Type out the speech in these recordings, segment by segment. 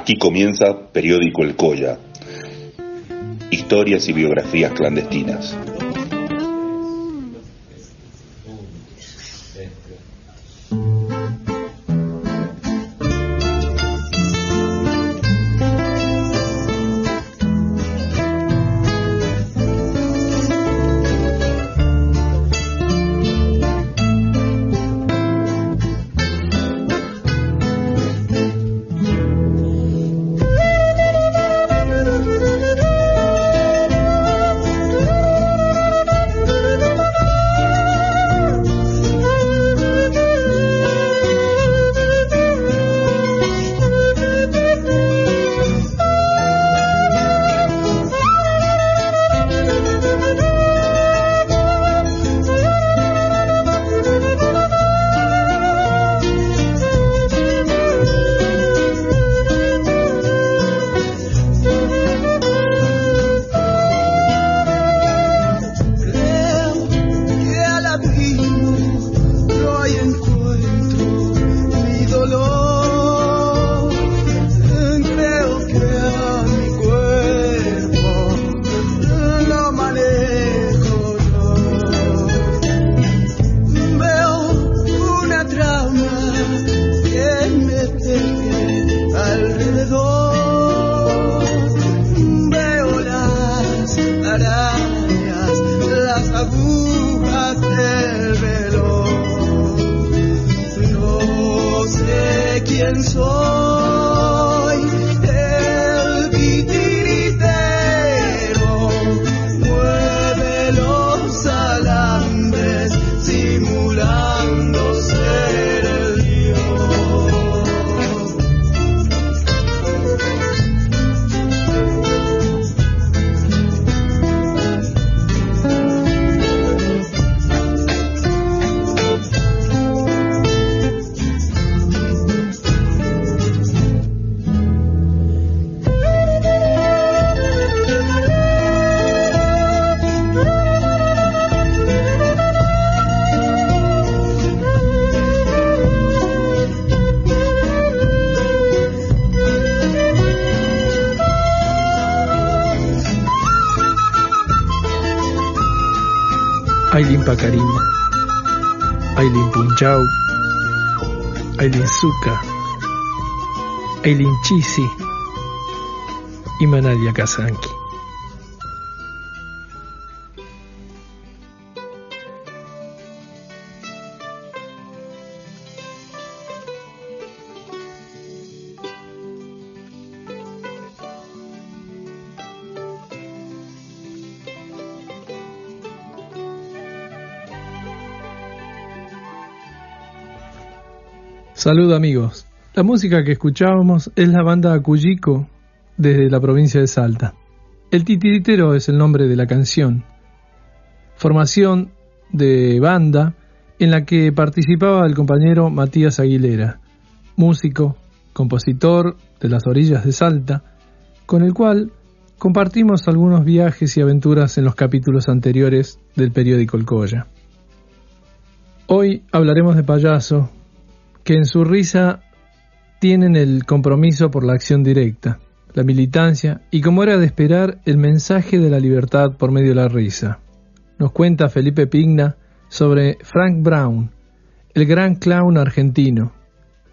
Aquí comienza Periódico El Colla. Historias y biografías clandestinas. Aylin Pacarín, Aylin Punchau, Aylin Zucca, Aylin Chisi y Manalia Kazanki. Salud amigos, la música que escuchábamos es la banda Acullico desde la provincia de Salta. El Titiritero es el nombre de la canción, formación de banda en la que participaba el compañero Matías Aguilera, músico, compositor de las orillas de Salta, con el cual compartimos algunos viajes y aventuras en los capítulos anteriores del periódico El Colla. Hoy hablaremos de Payaso, que en su risa tienen el compromiso por la acción directa, la militancia y, como era de esperar, el mensaje de la libertad por medio de la risa. Nos cuenta Felipe Pigna sobre Frank Brown, el gran clown argentino,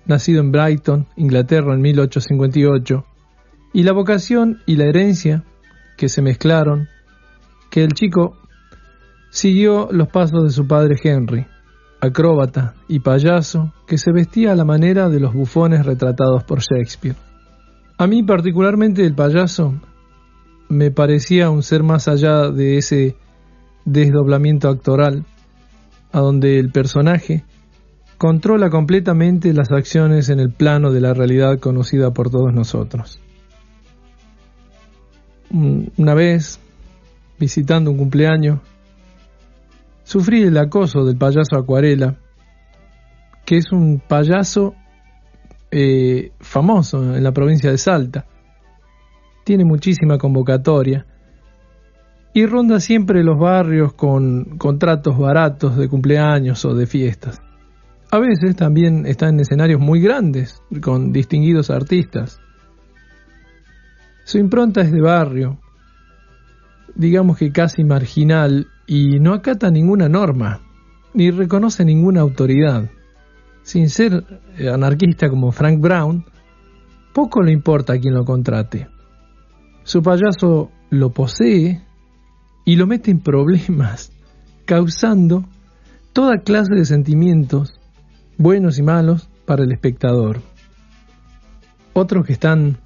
nacido en Brighton, Inglaterra en 1858, y la vocación y la herencia que se mezclaron, que el chico siguió los pasos de su padre Henry, acróbata y payaso que se vestía a la manera de los bufones retratados por Shakespeare. A mí particularmente el payaso me parecía un ser más allá de ese desdoblamiento actoral, a donde el personaje controla completamente las acciones en el plano de la realidad conocida por todos nosotros. Una vez, visitando un cumpleaños, sufrí el acoso del payaso Acuarela, que es un payaso famoso en la provincia de Salta. Tiene muchísima convocatoria y ronda siempre los barrios con contratos baratos de cumpleaños o de fiestas. A veces también está en escenarios muy grandes con distinguidos artistas. Su impronta es de barrio, digamos que casi marginal, y no acata ninguna norma, ni reconoce ninguna autoridad. Sin ser anarquista como Frank Brown, poco le importa a quien lo contrate. Su payaso lo posee y lo mete en problemas, causando toda clase de sentimientos, buenos y malos, para el espectador. Otros que están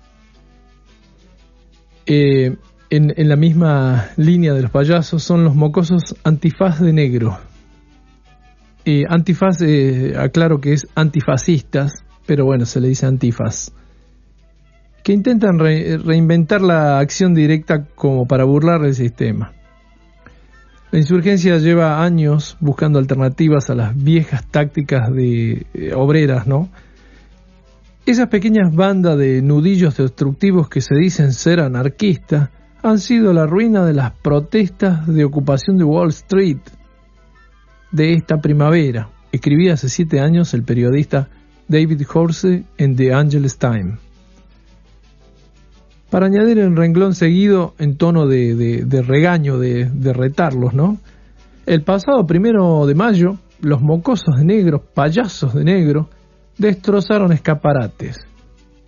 en la misma línea de los payasos son los mocosos antifaz de negro. Antifaz, aclaro que es antifascistas, pero bueno, se le dice antifaz, que intentan reinventar la acción directa como para burlar el sistema. La insurgencia lleva años buscando alternativas a las viejas tácticas de obreras, ¿no? Esas pequeñas bandas de nudillos destructivos que se dicen ser anarquistas han sido la ruina de las protestas de ocupación de Wall Street de esta primavera, escribía hace 7 años el periodista David Horsey en The Angeles Times. Para añadir el renglón seguido en tono de regaño, de retarlos, ¿no? El pasado 1 de mayo, los mocosos de negro, payasos de negro, destrozaron escaparates,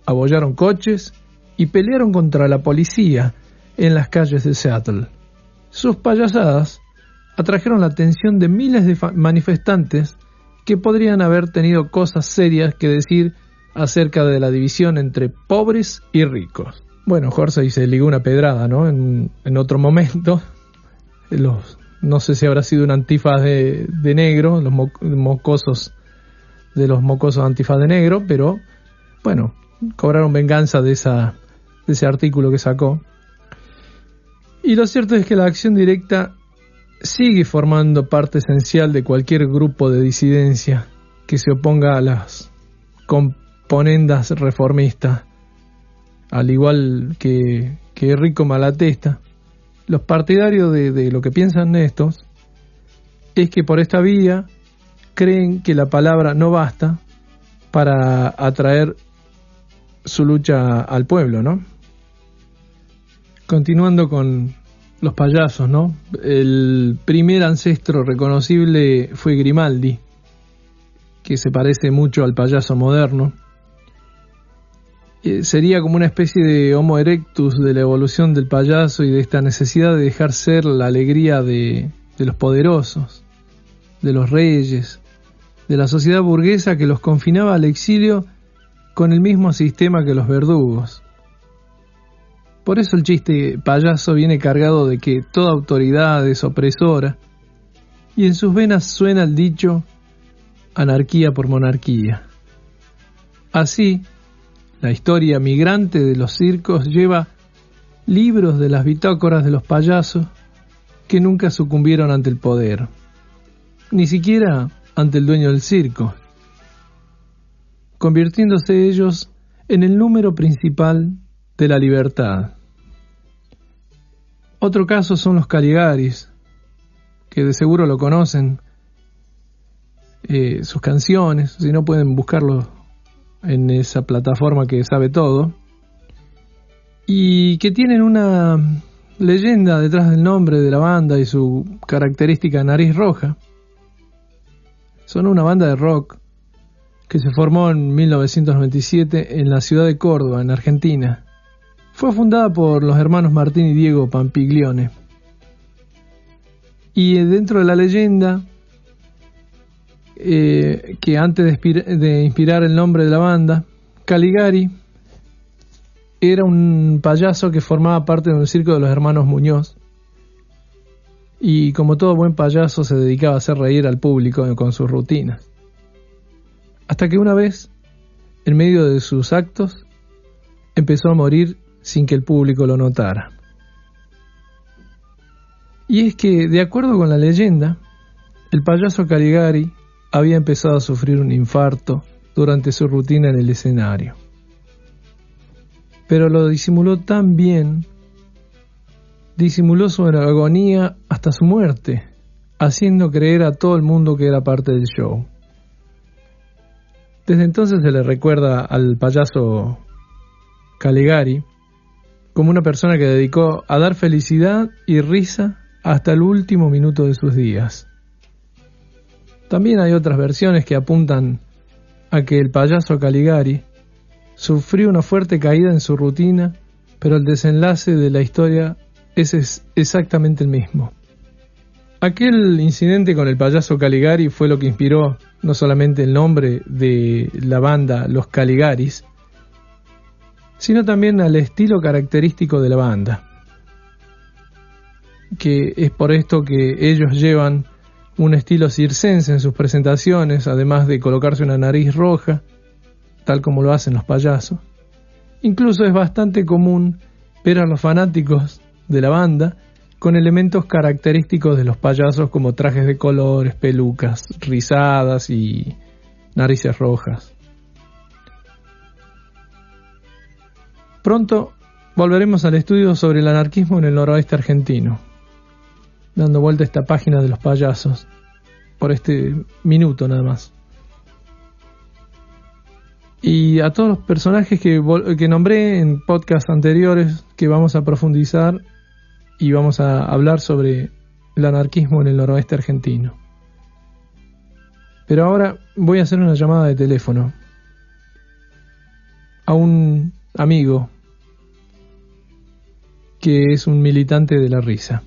abollaron coches y pelearon contra la policía en las calles de Seattle. Sus payasadas atrajeron la atención de miles de manifestantes que podrían haber tenido cosas serias que decir acerca de la división entre pobres y ricos. Bueno, Horsey se ligó una pedrada, ¿no? En otro momento, no sé si habrá sido un antifaz de negro, los mocosos de los mocosos antifaz de negro, pero bueno, cobraron venganza de ese artículo que sacó. Y lo cierto es que la acción directa sigue formando parte esencial de cualquier grupo de disidencia que se oponga a las componendas reformistas. Al igual que Enrico Malatesta, los partidarios de lo que piensan estos es que por esta vía creen que la palabra no basta para atraer su lucha al pueblo, ¿no? Continuando con los payasos, ¿no? El primer ancestro reconocible fue Grimaldi, que se parece mucho al payaso moderno. Sería como una especie de Homo erectus de la evolución del payaso y de esta necesidad de dejar ser la alegría de los poderosos, de los reyes, de la sociedad burguesa que los confinaba al exilio con el mismo sistema que los verdugos. Por eso el chiste payaso viene cargado de que toda autoridad es opresora y en sus venas suena el dicho anarquía por monarquía. Así, la historia migrante de los circos lleva libros de las bitácoras de los payasos que nunca sucumbieron ante el poder, ni siquiera ante el dueño del circo, convirtiéndose ellos en el número principal de la libertad. Otro caso son los Caligaris, que de seguro lo conocen, sus canciones, si no pueden buscarlo en esa plataforma que sabe todo, y que tienen una leyenda detrás del nombre de la banda y su característica nariz roja. Son una banda de rock que se formó en 1997 en la ciudad de Córdoba, en Argentina. Fue fundada por los hermanos Martín y Diego Pampiglione. Y dentro de la leyenda, que antes de inspirar el nombre de la banda, Caligari era un payaso que formaba parte de un circo de los hermanos Muñoz, y como todo buen payaso se dedicaba a hacer reír al público con sus rutinas. Hasta que una vez, en medio de sus actos, empezó a morir sin que el público lo notara. Y es que, de acuerdo con la leyenda, el payaso Caligari había empezado a sufrir un infarto durante su rutina en el escenario. Pero lo disimuló tan bien, disimuló su agonía hasta su muerte, haciendo creer a todo el mundo que era parte del show. Desde entonces se le recuerda al payaso Caligari como una persona que dedicó a dar felicidad y risa hasta el último minuto de sus días. También hay otras versiones que apuntan a que el payaso Caligari sufrió una fuerte caída en su rutina, pero el desenlace de la historia es exactamente el mismo. Aquel incidente con el payaso Caligari fue lo que inspiró no solamente el nombre de la banda Los Caligaris, sino también al estilo característico de la banda, que es por esto que ellos llevan un estilo circense en sus presentaciones, además de colocarse una nariz roja, tal como lo hacen los payasos. Incluso es bastante común ver a los fanáticos de la banda con elementos característicos de los payasos como trajes de colores, pelucas rizadas y narices rojas. Pronto volveremos al estudio sobre el anarquismo en el noroeste argentino, dando vuelta a esta página de los payasos, por este minuto nada más. Y a todos los personajes que nombré en podcasts anteriores, que vamos a profundizar y vamos a hablar sobre el anarquismo en el noroeste argentino. Pero ahora voy a hacer una llamada de teléfono a un amigo que es un militante de la risa.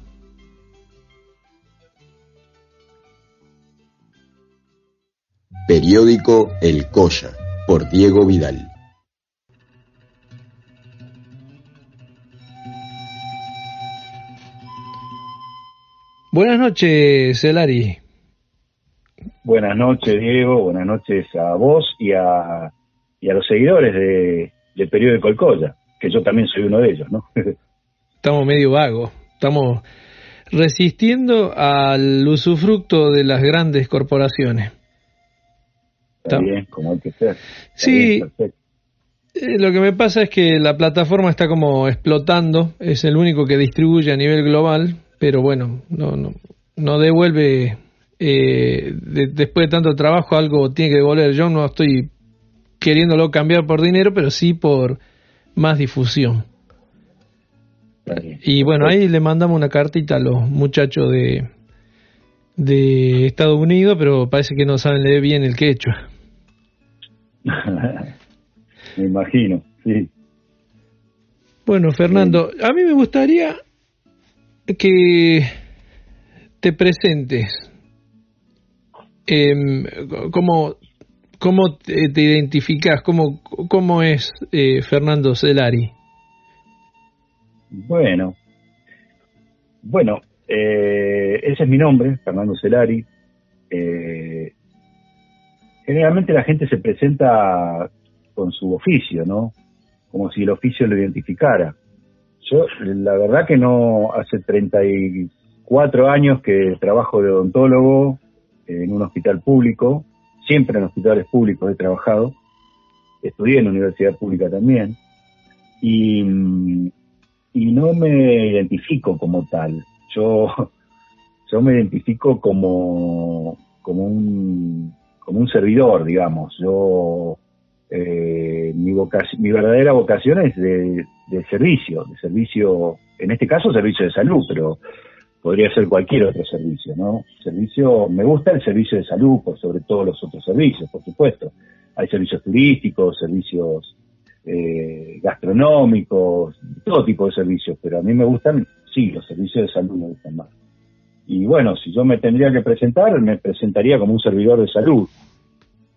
Periódico El Colla, por Diego Vidal. Buenas noches, Celari. Buenas noches, Diego. Buenas noches a vos y a los seguidores del periódico El Colla, que yo también soy uno de ellos, ¿no? Estamos medio vagos. Estamos resistiendo al usufructo de las grandes corporaciones. Está bien, como hay que ser. Sí, bien, lo que me pasa es que la plataforma está como explotando, es el único que distribuye a nivel global, pero bueno, no devuelve, después de tanto trabajo algo tiene que devolver. Yo no estoy queriéndolo cambiar por dinero, pero sí por más difusión. Y bueno, ahí le mandamos una cartita a los muchachos de Estados Unidos, pero parece que no saben leer bien el quechua. Me imagino, sí. Bueno, Fernando, a mí me gustaría que te presentes. ¿Cómo te identificás? ¿Cómo es Fernando Celari? Bueno, ese es mi nombre, Fernando Celari. Generalmente la gente se presenta con su oficio, ¿no? Como si el oficio lo identificara. Yo, la verdad que no, hace 34 años que trabajo de odontólogo en un hospital público, siempre en hospitales públicos he trabajado, estudié en la universidad pública también, y no me identifico como tal. Yo me identifico como un servidor, digamos. Yo mi verdadera vocación es de servicio, en este caso servicio de salud, pero podría ser cualquier otro servicio, ¿no? Me gusta el servicio de salud por sobre todos los otros servicios, por supuesto. Hay servicios turísticos, servicios gastronómicos, todo tipo de servicios, pero a mí me gustan, sí, los servicios de salud me gustan más. Y bueno, si yo me tendría que presentar, me presentaría como un servidor de salud,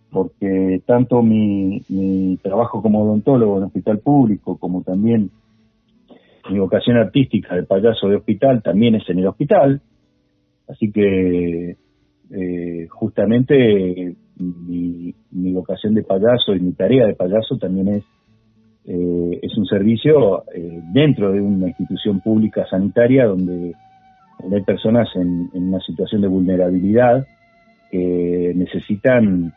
porque tanto mi trabajo como odontólogo en hospital público, como también mi vocación artística de payaso de hospital, también es en el hospital. Así que justamente mi vocación de payaso y mi tarea de payaso también es un servicio dentro de una institución pública sanitaria donde hay personas en una situación de vulnerabilidad que necesitan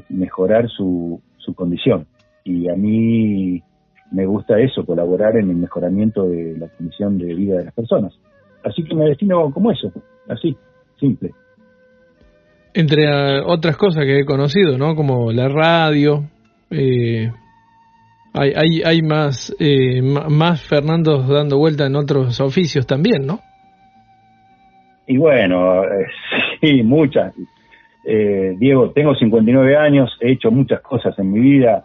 mejorar su condición. Y a mí me gusta eso, colaborar en el mejoramiento de la condición de vida de las personas. Así que me defino como eso, así, simple. Entre otras cosas que he conocido, ¿no? Como la radio, Hay más Fernandos dando vuelta en otros oficios también, ¿no? Y bueno, sí, muchas. Diego, tengo 59 años, he hecho muchas cosas en mi vida.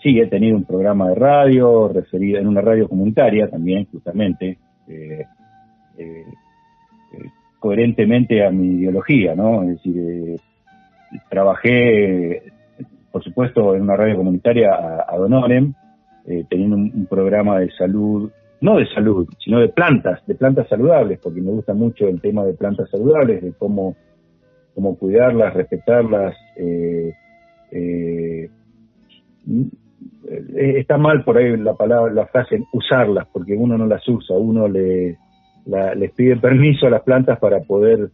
Sí, he tenido un programa de radio, referido en una radio comunitaria también, justamente, coherentemente a mi ideología, ¿no? Es decir, trabajé, por supuesto, en una radio comunitaria ad honorem, teniendo un programa de salud, no de salud, sino de plantas saludables, porque me gusta mucho el tema de plantas saludables, de cómo cuidarlas, respetarlas. Está mal por ahí la frase usarlas, porque uno no las usa, uno les pide permiso a las plantas para poder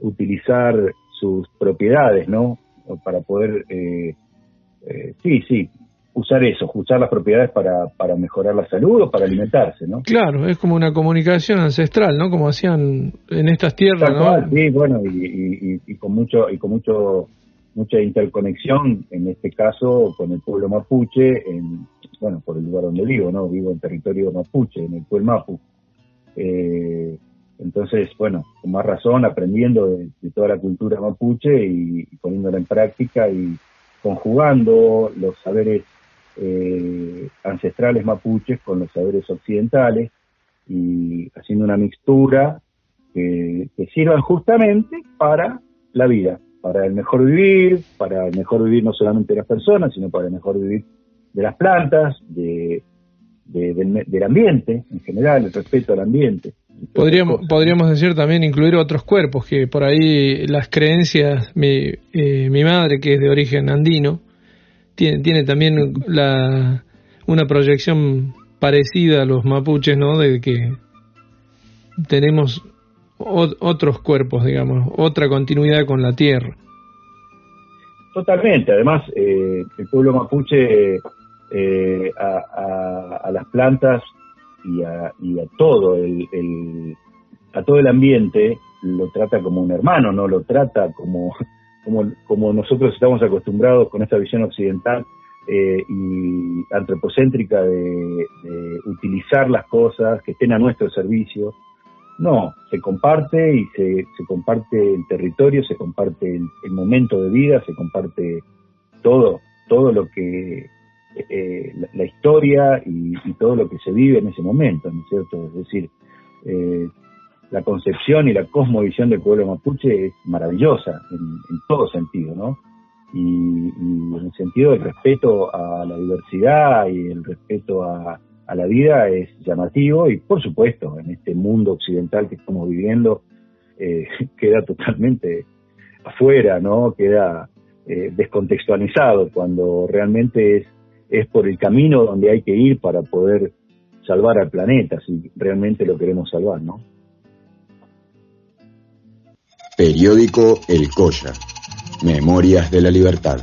utilizar sus propiedades, ¿no? Para poder usar las propiedades para mejorar la salud o para alimentarse, ¿no? Claro, es como una comunicación ancestral, ¿no? Como hacían en estas tierras, ¿no? Sí, bueno, y con mucha interconexión, en este caso con el pueblo mapuche, por el lugar donde vivo, ¿no? Vivo en territorio mapuche, en el pueblo Mapu. Entonces, bueno, con más razón, aprendiendo de toda la cultura mapuche y poniéndola en práctica y conjugando los saberes ancestrales mapuches con los saberes occidentales y haciendo una mixtura que sirvan justamente para la vida, para el mejor vivir no solamente de las personas, sino para el mejor vivir de las plantas, del ambiente en general, el respeto al ambiente. Podríamos decir también incluir otros cuerpos, que por ahí las creencias, mi madre, que es de origen andino, tiene también una proyección parecida a los mapuches, ¿no? De que tenemos otros cuerpos, digamos, otra continuidad con la tierra. Totalmente. Además, el pueblo mapuche a las plantas y a todo el ambiente lo trata como un hermano, no lo trata como nosotros estamos acostumbrados con esta visión occidental y antropocéntrica de utilizar las cosas que estén a nuestro servicio. No, se comparte y se comparte el territorio, se comparte el momento de vida, se comparte todo lo que la historia y todo lo que se vive en ese momento, ¿no es cierto? Es decir, la concepción y la cosmovisión del pueblo mapuche es maravillosa en todo sentido, ¿no? Y en el sentido del respeto a la diversidad y el respeto a la vida es llamativo y, por supuesto, en este mundo occidental que estamos viviendo queda totalmente afuera, ¿no? Queda descontextualizado cuando realmente es por el camino donde hay que ir para poder salvar al planeta, si realmente lo queremos salvar, ¿no? Periódico El Colla. Memorias de la Libertad.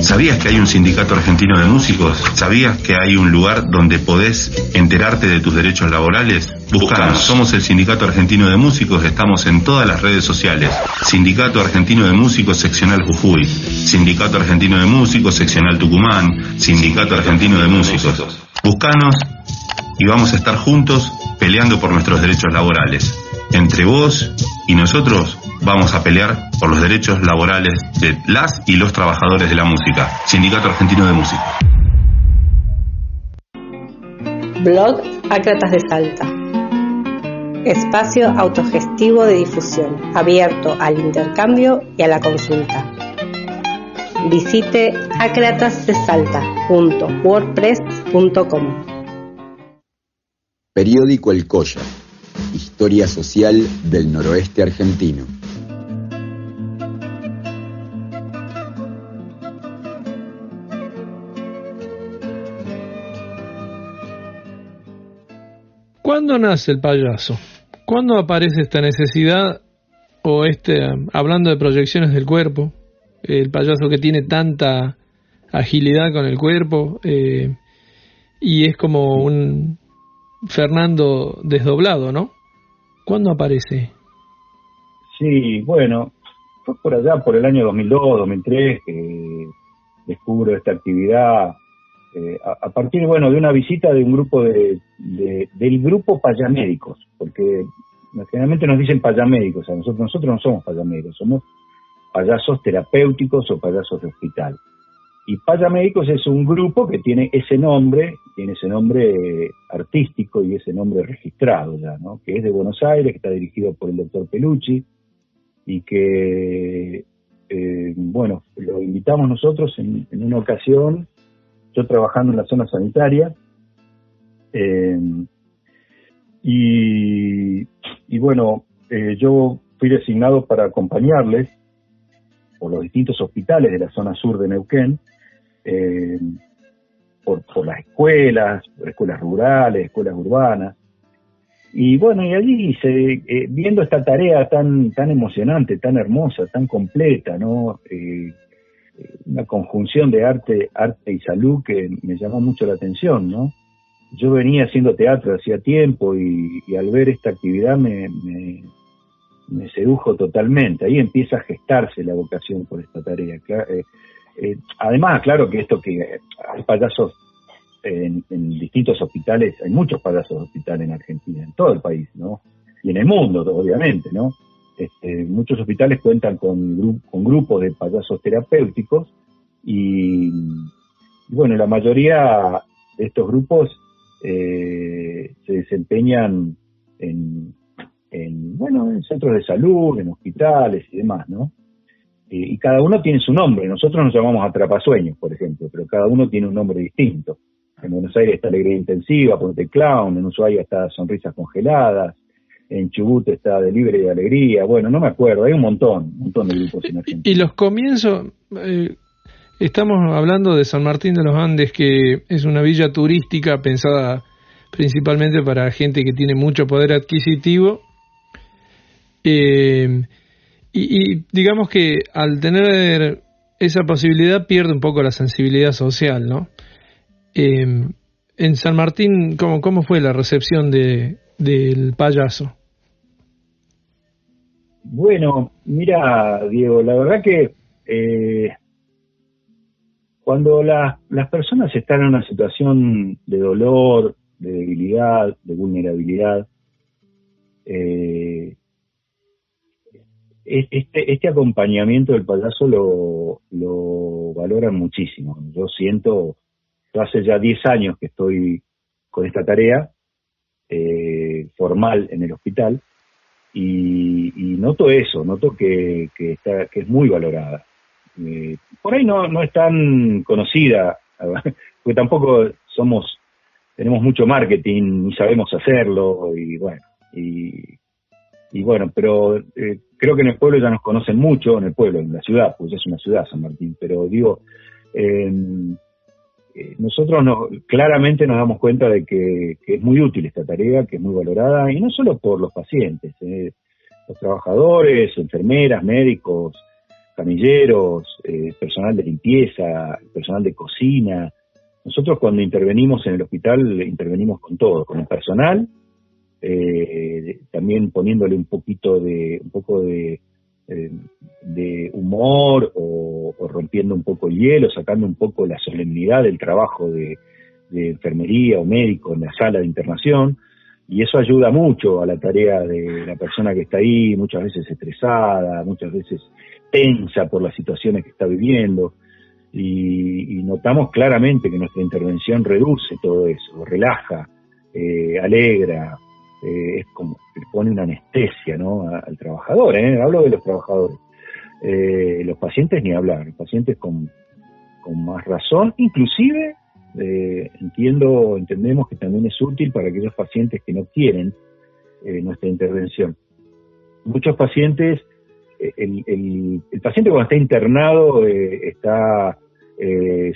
¿Sabías que hay un sindicato argentino de músicos? ¿Sabías que hay un lugar donde podés enterarte de tus derechos laborales? Buscanos, somos el Sindicato Argentino de Músicos, estamos en todas las redes sociales. Sindicato Argentino de Músicos, seccional Jujuy. Sindicato Argentino de Músicos, seccional Tucumán. Sindicato Argentino de Músicos. Buscanos y vamos a estar juntos peleando por nuestros derechos laborales. Entre vos y nosotros vamos a pelear por los derechos laborales de las y los trabajadores de la música. Sindicato Argentino de Músicos. Blog Ácratas de Salta. Espacio autogestivo de difusión, abierto al intercambio y a la consulta. Visite acratasdesalta.wordpress.com. Periódico El Colla. Historia social del noroeste argentino. ¿Cuándo nace el payaso? ¿Cuándo aparece esta necesidad o hablando de proyecciones del cuerpo, el payaso que tiene tanta agilidad con el cuerpo y es como un Fernando desdoblado, ¿no? ¿Cuándo aparece? Sí, bueno, fue por allá, por el año 2002, 2003, que descubro esta actividad a partir, bueno, de una visita de un grupo del grupo payamédicos, porque generalmente nos dicen payamédicos, nosotros no somos payamédicos, somos payasos terapéuticos o payasos de hospital. Y payamédicos es un grupo que tiene ese nombre artístico y ese nombre registrado ya, ¿no? Que es de Buenos Aires, que está dirigido por el doctor Pelucci, y que, bueno, lo invitamos nosotros en una ocasión, yo trabajando en la zona sanitaria, y bueno, yo fui designado para acompañarles por los distintos hospitales de la zona sur de Neuquén, por las escuelas rurales, escuelas urbanas. Y bueno, y allí viendo esta tarea tan emocionante, tan hermosa, tan completa, ¿no? Una conjunción de arte y salud que me llamó mucho la atención, ¿no? Yo venía haciendo teatro hacía tiempo y al ver esta actividad me sedujo totalmente. Ahí empieza a gestarse la vocación por esta tarea. Además, claro que hay payasos en distintos hospitales, hay muchos payasos de hospital en Argentina, en todo el país, ¿no? Y en el mundo, obviamente, ¿no? Muchos hospitales cuentan con grupos de payasos terapéuticos y bueno, la mayoría de estos grupos se desempeñan en centros de salud, en hospitales y demás, ¿no? Y cada uno tiene su nombre. Nosotros nos llamamos Atrapasueños, por ejemplo, pero cada uno tiene un nombre distinto. En Buenos Aires está Alegría Intensiva, Ponte Clown, en Ushuaia está Sonrisas Congeladas, en Chubut está Delivery de Alegría, bueno, no me acuerdo, hay un montón de grupos en Argentina. Y los comienzos, estamos hablando de San Martín de los Andes, que es una villa turística pensada principalmente para gente que tiene mucho poder adquisitivo, y digamos que al tener esa posibilidad pierde un poco la sensibilidad social, ¿no? En San Martín, ¿cómo fue la recepción del payaso? Bueno, mira, Diego, la verdad que cuando las personas están en una situación de dolor, de debilidad, de vulnerabilidad, este acompañamiento del payaso lo valoran muchísimo. Yo hace ya 10 años que estoy con esta tarea formal en el hospital y noto eso, que es muy valorada. Por ahí no es tan conocida, porque tampoco tenemos mucho marketing, ni sabemos hacerlo, y bueno, pero creo que en el pueblo ya nos conocen mucho, en la ciudad, pues ya es una ciudad San Martín, pero digo, nosotros claramente nos damos cuenta de que es muy útil esta tarea, que es muy valorada, y no solo por los pacientes, los trabajadores, enfermeras, médicos, camilleros, personal de limpieza, personal de cocina. Nosotros cuando intervenimos en el hospital, intervenimos con todo, con el personal, también poniéndole un poco de humor o rompiendo un poco el hielo, sacando un poco la solemnidad del trabajo de enfermería o médico en la sala de internación, y eso ayuda mucho a la tarea de la persona que está ahí, muchas veces estresada, muchas veces tensa por las situaciones que está viviendo, y notamos claramente que nuestra intervención reduce todo eso, relaja, alegra, es como que pone una anestesia, ¿no? Al trabajador, hablo de los trabajadores. Los pacientes ni hablar, los pacientes con más razón, inclusive entendemos que también es útil para aquellos pacientes que no quieren nuestra intervención. Muchos pacientes, el paciente cuando está internado está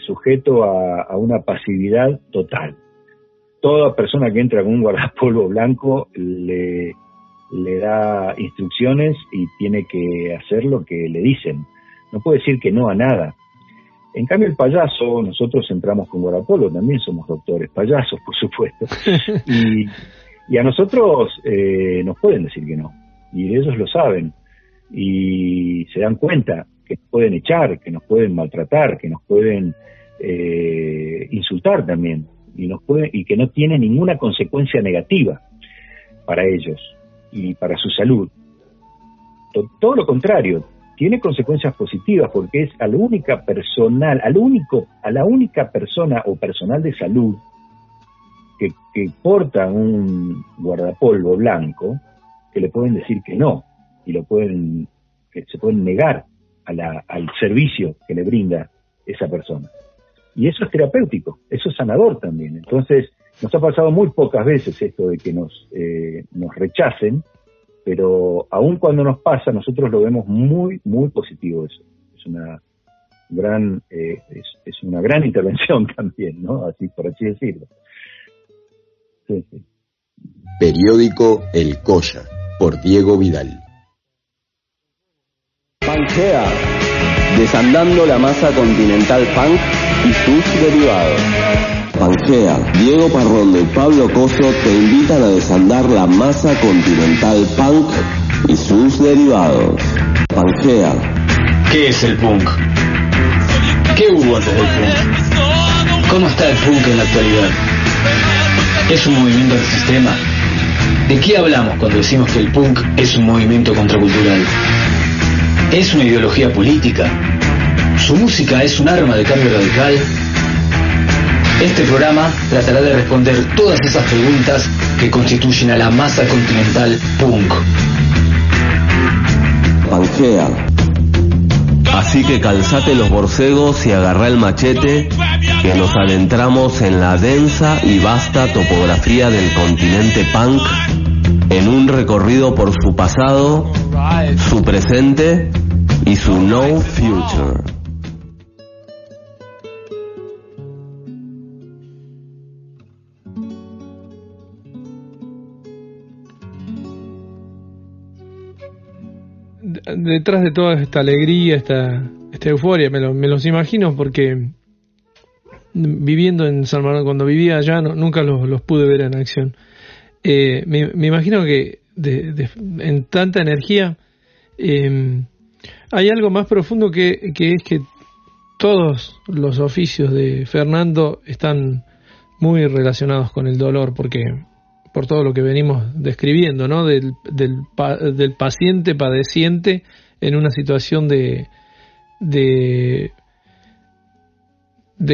sujeto a una pasividad total. Toda persona que entra con un guardapolvo blanco le da instrucciones y tiene que hacer lo que le dicen. No puede decir que no a nada. En cambio el payaso, nosotros entramos con guardapolvo, también somos doctores payasos, por supuesto, y a nosotros nos pueden decir que no, y ellos lo saben, y se dan cuenta que nos pueden echar, que nos pueden maltratar, que nos pueden insultar también, y que no tiene ninguna consecuencia negativa para ellos y para su salud. Todo lo contrario, tiene consecuencias positivas, porque es a la única persona o personal de salud que porta un guardapolvo blanco, que le pueden decir que no, y que se pueden negar al servicio que le brinda esa persona. Y eso es terapéutico, eso es sanador también. Entonces, nos ha pasado muy pocas veces esto de que nos rechacen, pero aun cuando nos pasa, nosotros lo vemos muy, muy positivo eso. Es una gran intervención también, ¿no? Por así decirlo. Sí. Periódico El Colla, por Diego Vidal. Pangea, desandando la masa continental punk y sus derivados. Pangea, Diego Parrondo y Pablo Coso te invitan a desandar la masa continental punk y sus derivados. Pangea. ¿Qué es el punk? ¿Qué hubo antes del punk? ¿Cómo está el punk en la actualidad? ¿Es un movimiento antisistema? ¿De qué hablamos cuando decimos que el punk es un movimiento contracultural? ¿Es una ideología política? ¿Su música es un arma de cambio radical? Este programa tratará de responder todas esas preguntas que constituyen a la masa continental punk. Pangea. Así que calzate los borcegos y agarrá el machete, que nos adentramos en la densa y vasta topografía del continente punk, en un recorrido por su pasado, su presente y su no future. Detrás de toda esta alegría, esta euforia, me los imagino, porque viviendo en San Manuel, cuando vivía allá, nunca los pude ver en acción. Me imagino que en tanta energía hay algo más profundo que es que todos los oficios de Fernando están muy relacionados con el dolor, porque por todo lo que venimos describiendo, ¿no? Del paciente padeciente en una situación de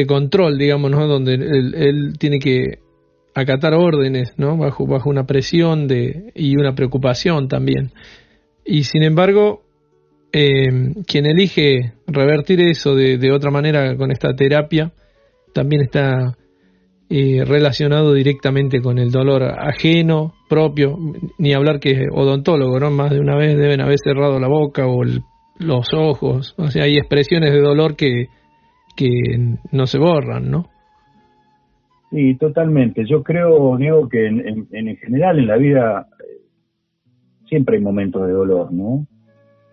control, digamos, ¿no? Donde él tiene que acatar órdenes, ¿no? Bajo una presión y una preocupación también. Y sin embargo, quien elige revertir eso de otra manera con esta terapia, también está relacionado directamente con el dolor ajeno, propio, ni hablar que odontólogo, ¿no? Más de una vez deben haber cerrado la boca o los ojos, o sea, hay expresiones de dolor que no se borran, ¿no? Sí, totalmente. Yo creo, Diego, que en general en la vida siempre hay momentos de dolor, ¿no?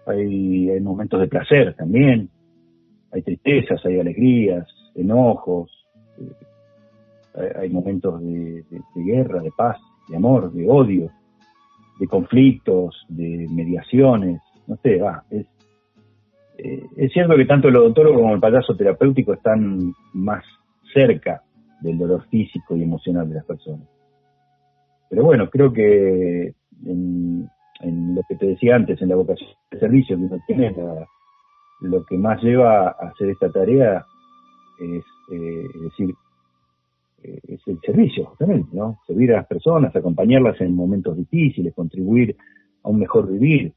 Hay momentos de placer también, hay tristezas, hay alegrías, enojos, hay momentos de guerra, de paz, de amor, de odio, de conflictos, de mediaciones, no sé, es cierto que tanto el odontólogo como el payaso terapéutico están más cerca del dolor físico y emocional de las personas. Pero bueno, creo que en lo que te decía antes, en la vocación de servicio que uno tiene, lo que más lleva a hacer esta tarea es decir, es el servicio, justamente, ¿no? Servir a las personas, acompañarlas en momentos difíciles, contribuir a un mejor vivir,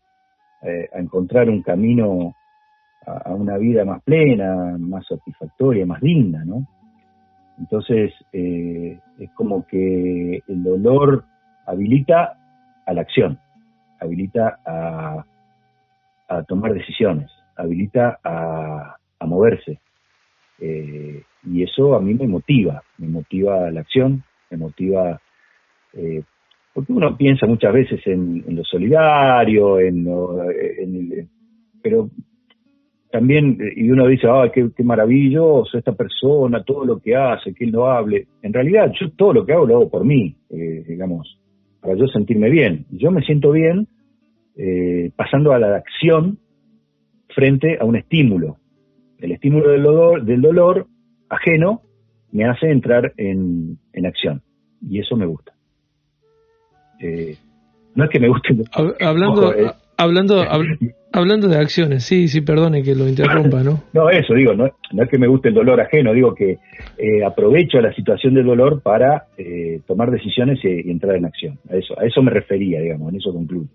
a encontrar un camino a una vida más plena, más satisfactoria, más digna, ¿no? Entonces, es como que el dolor habilita a la acción, habilita a tomar decisiones, habilita a moverse. Y eso a mí me motiva a la acción, me motiva, porque uno piensa muchas veces en lo solidario, pero también, y uno dice, qué maravilloso esta persona, todo lo que hace, que él no hable. En realidad, yo todo lo que hago lo hago por mí, digamos, para yo sentirme bien. Yo me siento bien pasando a la acción frente a un estímulo. El estímulo del dolor ajeno me hace entrar en acción, y eso me gusta. No es que me guste. Hablando de acciones, sí, perdone que lo interrumpa, ¿no? No, eso digo, no es que me guste el dolor ajeno, digo que aprovecho la situación del dolor para tomar decisiones y entrar en acción. A eso me refería, digamos, en eso concluyo.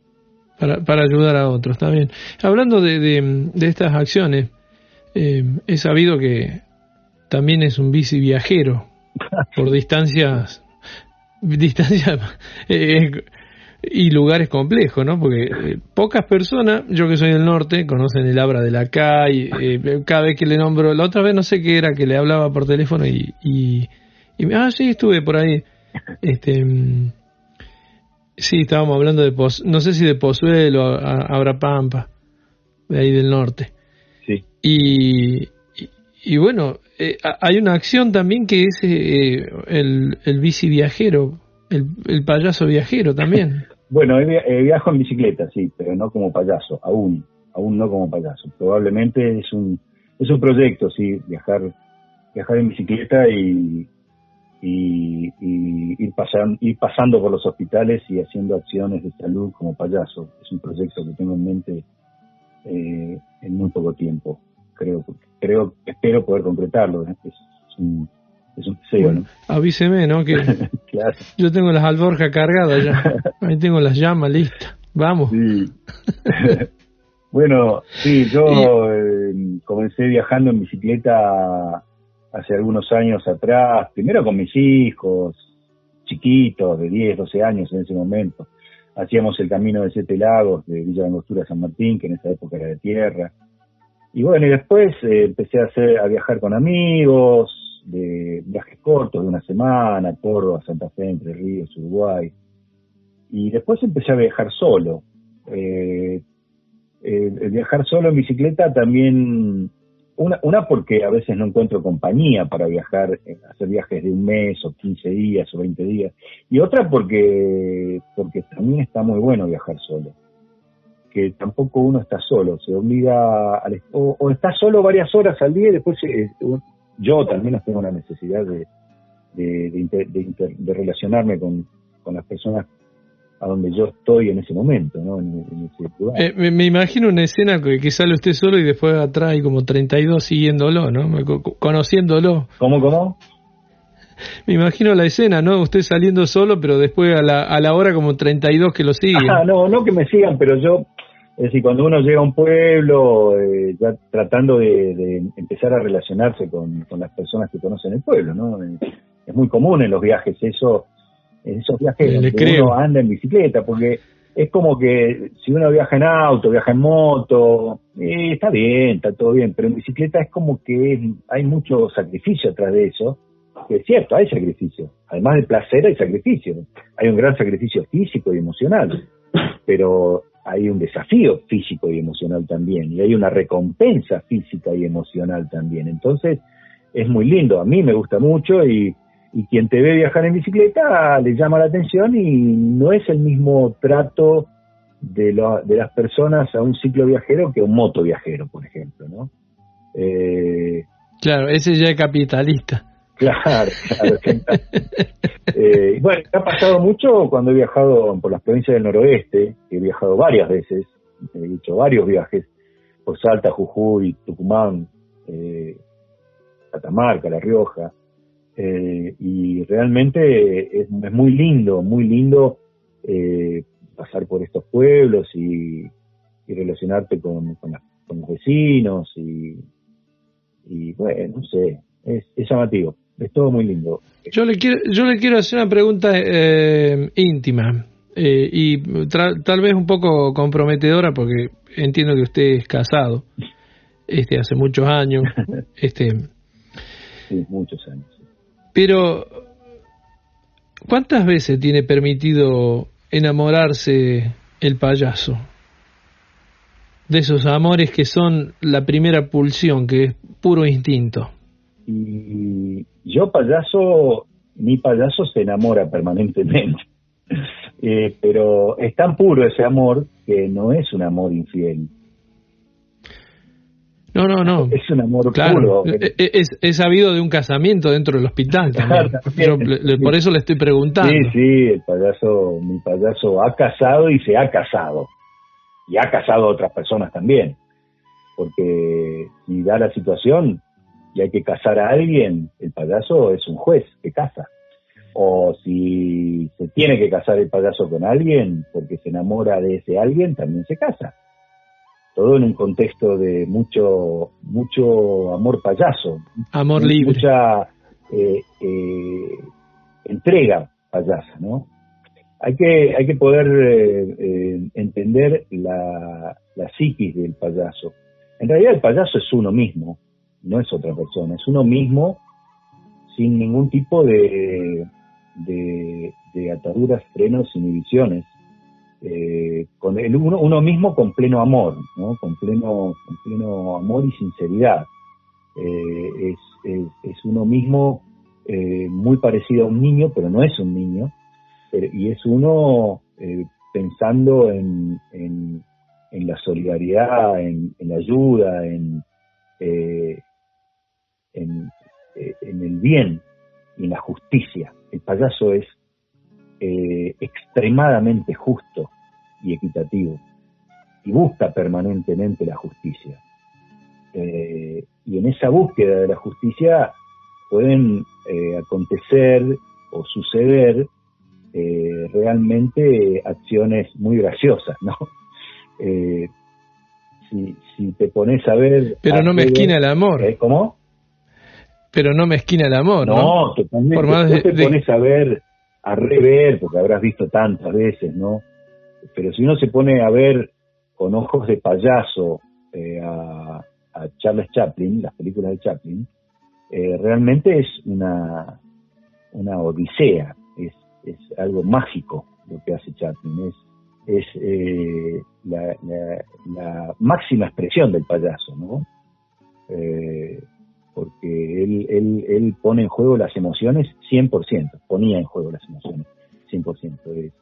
Para ayudar a otros, está bien. Hablando de estas acciones, he sabido que también es un bici viajero por distancias y lugares complejos, ¿no? Porque pocas personas, yo que soy del norte, conocen el Abra de la Cay. Cada vez que le nombro, la otra vez no sé qué era, que le hablaba por teléfono y sí, estuve por ahí. Sí, estábamos hablando no sé si de Pozuelo, Abra Pampa, de ahí del norte. Sí. Y bueno, hay una acción también que es el bici viajero, el payaso viajero también. Bueno, viajo en bicicleta, sí, pero no como payaso, aún no como payaso. Probablemente es un proyecto, sí, viajar en bicicleta y ir pasando por los hospitales y haciendo acciones de salud como payaso. Es un proyecto que tengo en mente en muy poco tiempo. Espero poder concretarlo. Es un deseo, bueno, ¿no? Avíseme, ¿no? Que claro. Yo tengo las alforjas cargadas ya. Ahí tengo las llamas listas. Vamos. Sí. Bueno, sí, yo comencé viajando en bicicleta hace algunos años atrás, primero con mis hijos, chiquitos, de 10, 12 años en ese momento. Hacíamos el camino de 7 lagos, de Villa Langostura a San Martín, que en esa época era de tierra. Y bueno, y después empecé a viajar con amigos, de viajes cortos de una semana, Córdoba, Santa Fe, Entre Ríos, Uruguay. Y después empecé a viajar solo. El viajar solo en bicicleta también, una porque a veces no encuentro compañía para viajar, hacer viajes de un mes o 15 días o 20 días, y otra porque también está muy bueno viajar solo, que tampoco uno está solo, se obliga o está solo varias horas al día y después yo también tengo la necesidad de relacionarme con las personas a donde yo estoy en ese momento, ¿no? En ese lugar. Me imagino una escena que sale usted solo y después atrás hay como 32 siguiéndolo, ¿no? Conociéndolo. ¿Cómo? Me imagino la escena, ¿no? Usted saliendo solo, pero después a la hora como 32 que lo siguen. No que me sigan, pero yo, es decir, cuando uno llega a un pueblo, ya tratando de empezar a relacionarse con las personas que conocen el pueblo, ¿no? Es muy común en los viajes eso. En esos viajes donde uno anda en bicicleta, porque es como que si uno viaja en auto, viaja en moto, está bien, está todo bien, pero en bicicleta es como que hay mucho sacrificio atrás de eso, que es cierto, hay sacrificio, además de placer hay sacrificio, hay un gran sacrificio físico y emocional, pero hay un desafío físico y emocional también, y hay una recompensa física y emocional también, entonces es muy lindo, a mí me gusta mucho y quien te ve viajar en bicicleta le llama la atención y no es el mismo trato de las personas a un ciclo viajero que a un moto viajero, por ejemplo, ¿no? Claro, ese ya es capitalista. Claro. Bueno, me ha pasado mucho cuando he viajado por las provincias del noroeste, he viajado varias veces, he hecho varios viajes, por Salta, Jujuy, Tucumán, Catamarca, La Rioja, y realmente es muy lindo pasar por estos pueblos y relacionarte con los vecinos y bueno, no sé, es llamativo, es todo muy lindo. Yo le quiero hacer una pregunta íntima y tal vez un poco comprometedora porque entiendo que usted es casado hace muchos años. Sí, muchos años. Pero, ¿cuántas veces tiene permitido enamorarse el payaso? De esos amores que son la primera pulsión, que es puro instinto. Y yo mi payaso se enamora permanentemente. Pero es tan puro ese amor que no es un amor infiel. No. Es un amor claro, puro. Es sabido de un casamiento dentro del hospital también. Pero por eso le estoy preguntando. Sí, mi payaso ha casado y se ha casado. Y ha casado a otras personas también. Porque si da la situación y hay que casar a alguien, el payaso es un juez que casa. O si se tiene que casar el payaso con alguien porque se enamora de ese alguien, también se casa. Todo en un contexto de mucho amor payaso. Amor libre. Mucha entrega payasa, ¿no? Hay que poder entender la psiquis del payaso. En realidad el payaso es uno mismo, no es otra persona, es uno mismo sin ningún tipo de ataduras, frenos, inhibiciones. Con uno mismo con pleno amor, ¿no? Con pleno amor y sinceridad. Es uno mismo muy parecido a un niño, pero no es un niño, y es uno pensando en la solidaridad, en la ayuda, en el bien y en la justicia. El payaso es extremadamente justo y equitativo y busca permanentemente la justicia. Y en esa búsqueda de la justicia pueden acontecer o suceder realmente acciones muy graciosas, ¿no? Si te pones a ver... Pero no mezquina el amor. ¿Cómo? Pero no mezquina el amor, ¿no? No, totalmente. Por más te pones a ver, a rever, porque habrás visto tantas veces, ¿no? Pero si uno se pone a ver con ojos de payaso a Charles Chaplin, las películas de Chaplin, realmente es una odisea, es algo mágico lo que hace Chaplin, es la máxima expresión del payaso, ¿no? Porque él pone en juego las emociones 100%, ponía en juego las emociones 100%.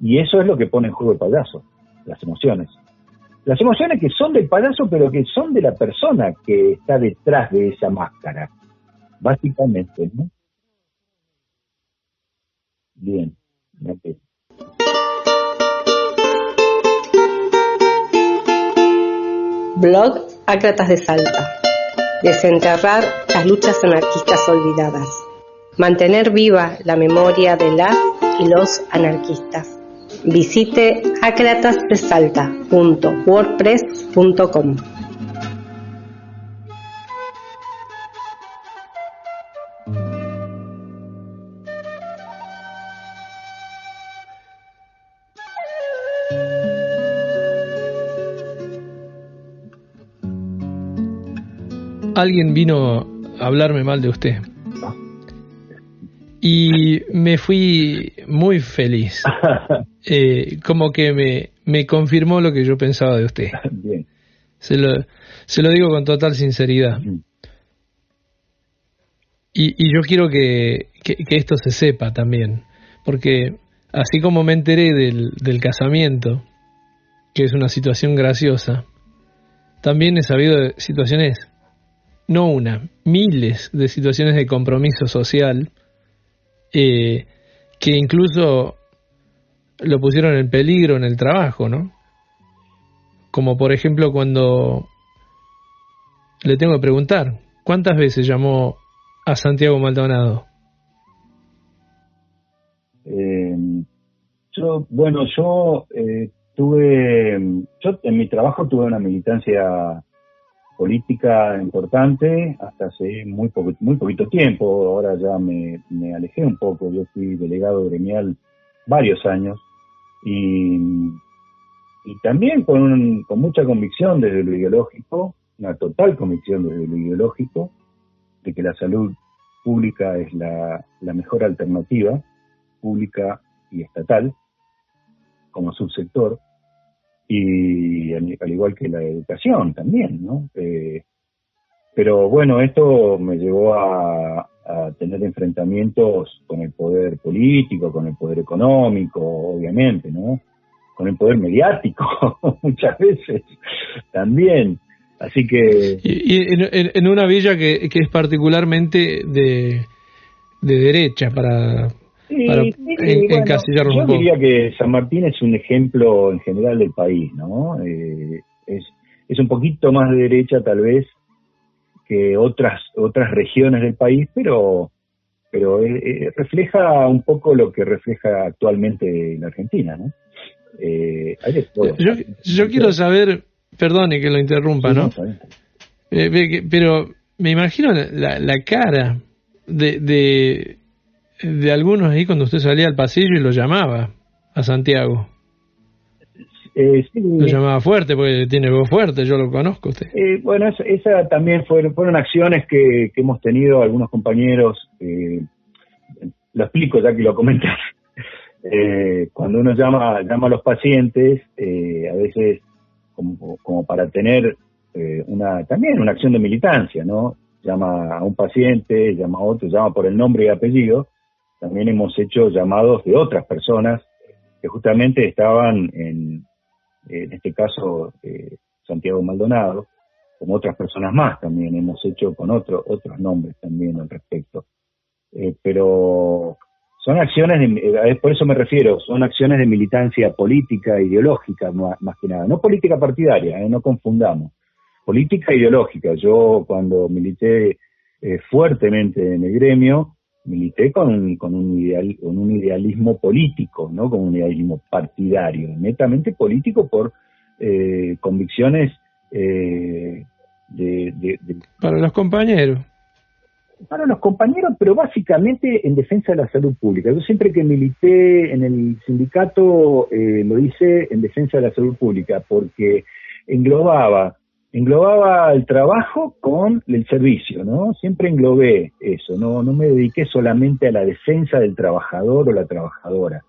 Y eso es lo que pone en juego el payaso, las emociones. Las emociones que son del payaso, pero que son de la persona que está detrás de esa máscara, básicamente, ¿no? Bien, gracias. Blog Ácratas de Salta. Desenterrar las luchas anarquistas olvidadas. Mantener viva la memoria de las y los anarquistas. Visite acratasdesalta.wordpress.com. Alguien vino a hablarme mal de usted. Y me fui muy feliz. Como que me confirmó lo que yo pensaba de usted. Bien. Se lo digo con total sinceridad. Y yo quiero que esto se sepa también. Porque así como me enteré del casamiento, que es una situación graciosa, también he sabido de situaciones, no una, miles de situaciones de compromiso social, que incluso lo pusieron en peligro en el trabajo, ¿no? Como por ejemplo cuando le tengo que preguntar, ¿cuántas veces llamó a Santiago Maldonado? Yo en mi trabajo tuve una militancia política importante hasta hace muy poquito tiempo. Ahora ya me alejé un poco. Yo fui delegado gremial varios años y también con mucha convicción desde lo ideológico, una total convicción desde lo ideológico de que la salud pública es la mejor alternativa, pública y estatal, como subsector, y al igual que la educación también, ¿no? Pero bueno, esto me llevó a tener enfrentamientos con el poder político, con el poder económico, obviamente, ¿no? Con el poder mediático, muchas veces también. Así que... Y en una villa que es particularmente de derecha para encasillarnos un poco. Yo diría que San Martín es un ejemplo en general del país, ¿no? Es un poquito más de derecha tal vez que otras regiones del país, pero refleja un poco lo que refleja actualmente la Argentina, ¿no? Yo quiero saber, perdone que lo interrumpa, ¿no? Pero me imagino la cara de algunos ahí cuando usted salía al pasillo y lo llamaba a Santiago. Sí. Lo llamaba fuerte porque tiene voz fuerte, yo lo conozco usted. Bueno, esa también fueron acciones que hemos tenido algunos compañeros. Lo explico ya que lo comentas. Cuando uno llama a los pacientes, a veces como para tener también una acción de militancia, ¿no? Llama a un paciente, llama a otro, llama por el nombre y apellido. También hemos hecho llamados de otras personas que justamente estaban en este caso Santiago Maldonado, como otras personas más también hemos hecho con otros nombres también al respecto. Pero son acciones, por eso me refiero, son acciones de militancia política, ideológica más que nada, no política partidaria, no confundamos, política ideológica. Yo cuando milité fuertemente en el gremio, milité con un idealismo político, no con un idealismo partidario, netamente político por convicciones para los compañeros. Para los compañeros, pero básicamente en defensa de la salud pública. Yo siempre que milité en el sindicato lo hice en defensa de la salud pública, porque englobaba el trabajo con el servicio, ¿no? Siempre englobé eso, no me dediqué solamente a la defensa del trabajador o la trabajadora,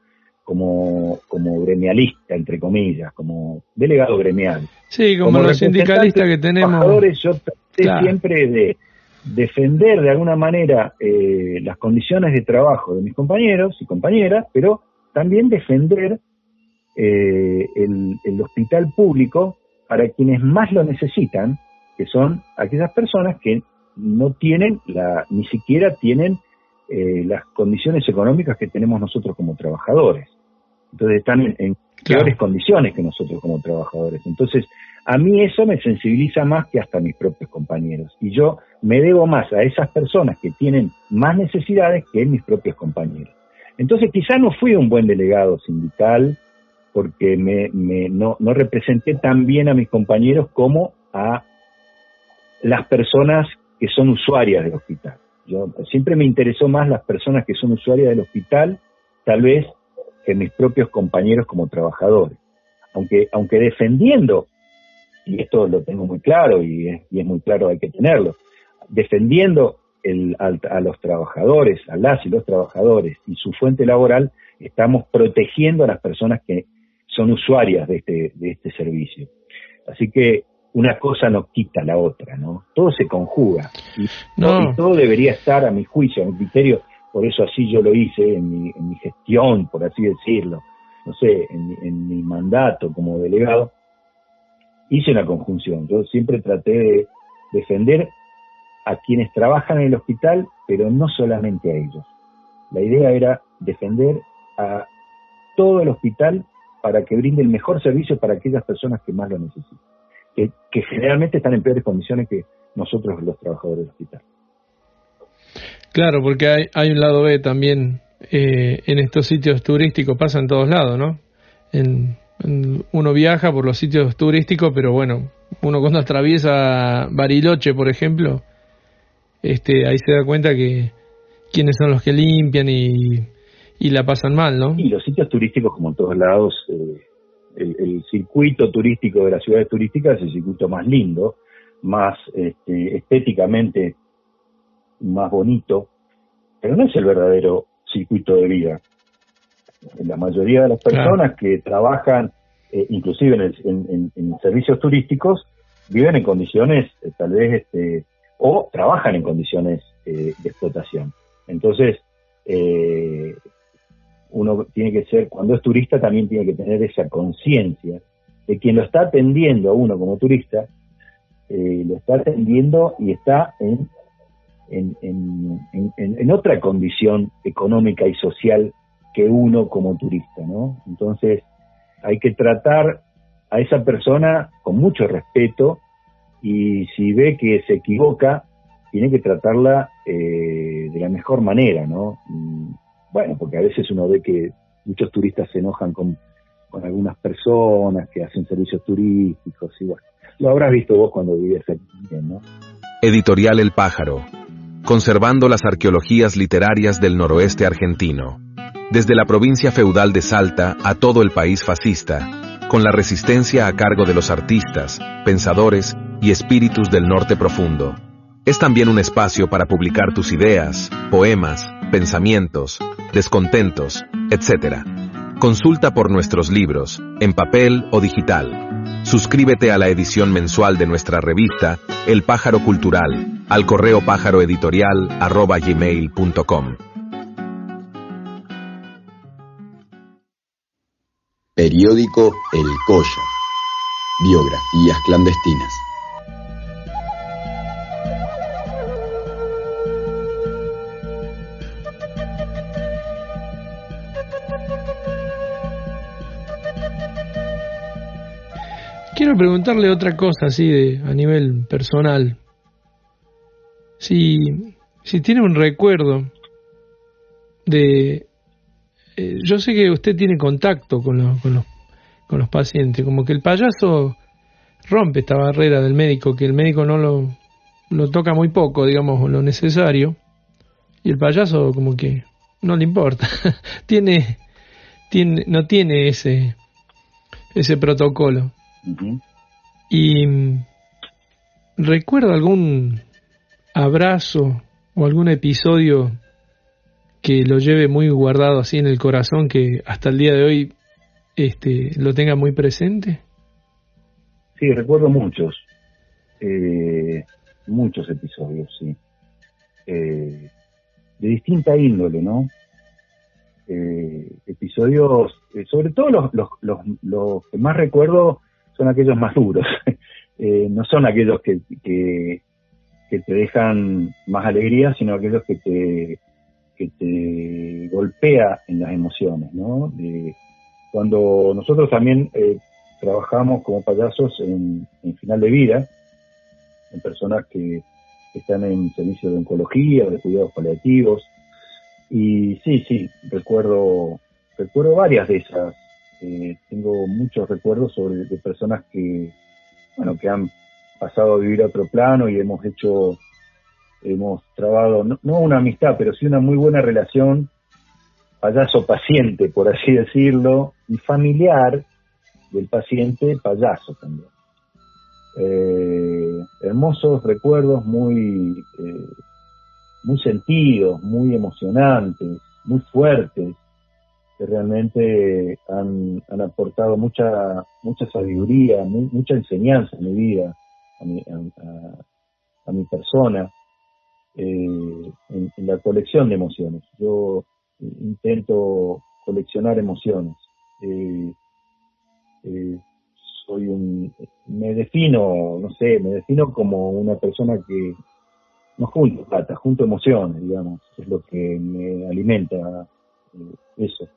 como gremialista, entre comillas, como delegado gremial. Sí, como los sindicalistas que tenemos. Trabajadores, yo traté siempre de defender de alguna manera las condiciones de trabajo de mis compañeros y compañeras, pero también defender el hospital público para quienes más lo necesitan, que son aquellas personas que no tienen ni siquiera tienen las condiciones económicas que tenemos nosotros como trabajadores. Entonces están en peores condiciones que nosotros como trabajadores. Entonces, a mí eso me sensibiliza más que hasta mis propios compañeros. Y yo me debo más a esas personas que tienen más necesidades que mis propios compañeros. Entonces, quizá no fui un buen delegado sindical, porque no representé tan bien a mis compañeros como a las personas que son usuarias del hospital. Siempre me interesó más las personas que son usuarias del hospital, tal vez, que mis propios compañeros como trabajadores. Aunque defendiendo, y esto lo tengo muy claro, y es muy claro, hay que tenerlo, defendiendo a los trabajadores, a las y los trabajadores y su fuente laboral, estamos protegiendo a las personas que son usuarias de este servicio. Así que una cosa no quita la otra, ¿no? Todo se conjuga y todo debería estar, a mi juicio, a mi criterio. Por eso así yo lo hice en mi gestión, por así decirlo, no sé, en mi mandato como delegado, hice una conjunción. Yo siempre traté de defender a quienes trabajan en el hospital, pero no solamente a ellos. La idea era defender a todo el hospital para que brinde el mejor servicio para aquellas personas que más lo necesitan, que generalmente están en peores condiciones que nosotros los trabajadores del hospital. Claro, porque hay un lado B también en estos sitios turísticos, pasa en todos lados, ¿no? Uno viaja por los sitios turísticos, pero bueno, uno cuando atraviesa Bariloche, por ejemplo, ahí se da cuenta que quiénes son los que limpian y la pasan mal, ¿no? Y los sitios turísticos, como en todos lados, el circuito turístico de las ciudades turísticas es el circuito más lindo, más estéticamente más bonito, pero no es el verdadero circuito de vida. La mayoría de las personas que trabajan, inclusive en servicios turísticos, viven en condiciones tal vez o trabajan en condiciones de explotación. Entonces, uno tiene que ser, cuando es turista, también tiene que tener esa conciencia de quien lo está atendiendo a uno como turista, lo está atendiendo y está en otra condición económica y social que uno como turista, ¿no? Entonces hay que tratar a esa persona con mucho respeto, y si ve que se equivoca, tiene que tratarla de la mejor manera, ¿no? Bueno, porque a veces uno ve que muchos turistas se enojan con algunas personas que hacen servicios turísticos, y bueno, lo habrás visto vos cuando vivías aquí, ¿no? Editorial El Pájaro, conservando las arqueologías literarias del noroeste argentino, desde la provincia feudal de Salta a todo el país fascista, con la resistencia a cargo de los artistas, pensadores y espíritus del norte profundo. Es también un espacio para publicar tus ideas, poemas, pensamientos, descontentos, etc. Consulta por nuestros libros, en papel o digital. Suscríbete a la edición mensual de nuestra revista, El Pájaro Cultural, al correo pájaroeditorial@gmail.com. Periódico El Colla. Biografías clandestinas. Quiero preguntarle otra cosa así a nivel personal. Si tiene un recuerdo de... yo sé que usted tiene contacto con los pacientes, como que el payaso rompe esta barrera del médico, que el médico no lo toca muy poco, digamos, lo necesario, y el payaso como que no le importa. no tiene ese protocolo. Uh-huh. Y ¿recuerda algún abrazo o algún episodio que lo lleve muy guardado así en el corazón, que hasta el día de hoy lo tenga muy presente? Sí, recuerdo muchos episodios, sí, de distinta índole, ¿no? Episodios, sobre todo los que más recuerdo son aquellos más duros, no son aquellos que te dejan más alegría, sino aquellos que te golpea en las emociones, ¿no? Cuando nosotros también trabajamos como payasos en final de vida, en personas que están en servicio de oncología o de cuidados paliativos, y sí, recuerdo varias de esas. Tengo muchos recuerdos de personas que han pasado a vivir a otro plano, y hemos trabado, no una amistad, pero sí una muy buena relación payaso-paciente, por así decirlo, y familiar del paciente payaso también. Hermosos recuerdos, muy sentidos, muy emocionantes, muy fuertes, que realmente han aportado mucha sabiduría, mucha enseñanza en mi vida, a mi persona, en la colección de emociones. Yo intento coleccionar emociones. Me defino como una persona que no junto plata, junto emociones, digamos, es lo que me alimenta, eso.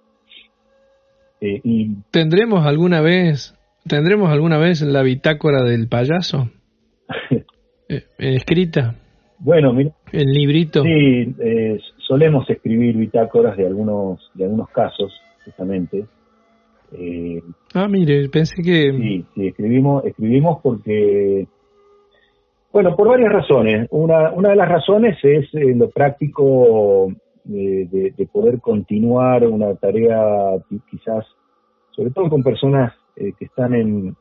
Y ¿Tendremos alguna vez la bitácora del payaso escrita? Bueno, mira, el librito. Sí, solemos escribir bitácoras de algunos casos, justamente. Mire, pensé que... Sí, escribimos porque, bueno, por varias razones. Una de las razones es lo práctico de poder continuar una tarea, quizás, sobre todo con personas que están en